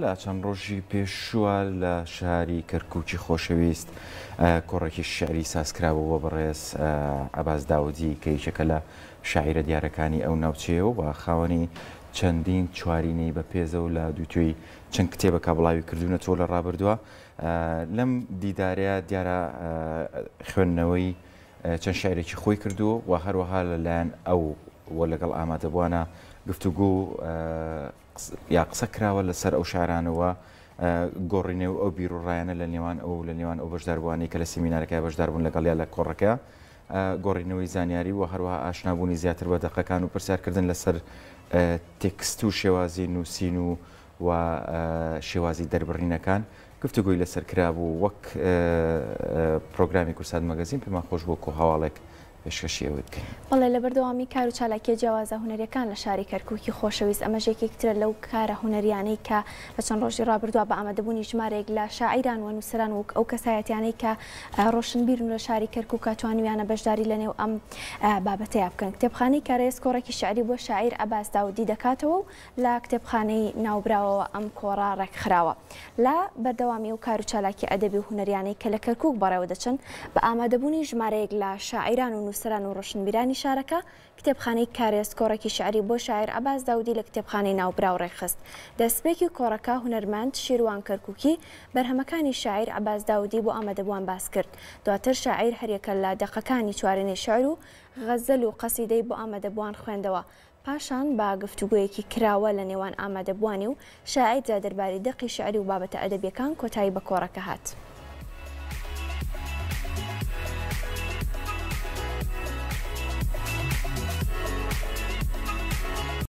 لا چەند ڕۆژی پێشووە لە شاری کەرکووکی خۆشەویست کۆڕێکی شعری سازکراوەوە بەڕێز عەباس داودی کە یەکێکە لە شاعیرە دیارەکانی ئەو ناوچەیە و خاوەنی چەندین چوارینەی بەپێزە و لە دووتوێی چەند کتێبەکە بڵاوی کردوونەتەوە لە ڕابردووە. لەم دیدارەیە دیارە خوێندنەوەی چەند شاعرێکی خۆی کردو و هەروەها لەلایەن ئەو وە لەگەڵ ئامادەبوانە گفتوگو یا قسە کراوە لەسەر ئەو شاعرانەوە گۆڕینێ و ئەو بیرروڕایانە لە نێوان ئەو بەشداربووانەی کە لە سیمینارەکە بەشداربوون لەگەڵیا لە کۆڕەکە گۆڕینەوەی زانیاری و هەروەها ئاشنابوونی زیاتر بە دەقەکان و پرسیارکردن لەسەر تێکست و شێوازی نووسین و شێوازی دەربڕینەکان گفتوگوی لەسەر کرابوو وەک پرۆگرامی کورسات مەگەزین پێمان خۆش بۆ کۆ هەواڵێک پێشکەشیەوە بکەین. بەڵێ لە بەردەوامی کار و چالاکی جیاوازە هونەریەکان لە شاری کەرکووکی خۆشەویست ئەمە ژێکێکترە لەو کارە هونەریانەی کە لە چەند ڕۆژی ڕابردووە بە ئامادەبوونی ژمارێک لە شاعیران و نووسەران و ئەو کەسایەتیانەی کە ڕۆشنبیرن لە شاری کەرکووکە توانیویانە بەشداری لەنێو ئەم بابەتەیە بکەن. کتێبخانەی کارەیەس کۆڕێکی شعری بۆ شاعیر عەباس داودی دەکاتەوە و لە کتێبخانەی ناوبراوەوە ئەم کۆڕە ڕێکخراوە. لە بەردەوامی و کار و چالاکی ئەدەبی و هونەریانەی کە لە کەرکووک بەڕێوە دەچن بە ئامادەبوونی ژمارەیەک لە شاعیران و نووسەران و ڕۆشنبیرانی شارەکە کتێبخانەی کارێز کۆڕێکی شعری بۆ شاعیر عەباس داودی لە کتێبخانەی ناوبراو ڕێکخست. دەستپێکی کۆڕەکە هونەرمەند شیروان کەرکووکی بەرهەمەکانی شاعیر عەباس داودی بۆ ئامادەبووان باس کرد. دواتر شاعیر هەریەکە لە دەقەکانی چوارێنەی شعر و غەزەل و قەسیدەی بۆ ئامادەبووان خوێندەوە. پاشان با گفتوگویەکی کراوە لە نێوان ئامادەبوانی و شاعیر دەربارەی دەقی شعری و بابەتە ئەدەبیەکان کۆتایی بە کۆڕەکە هات.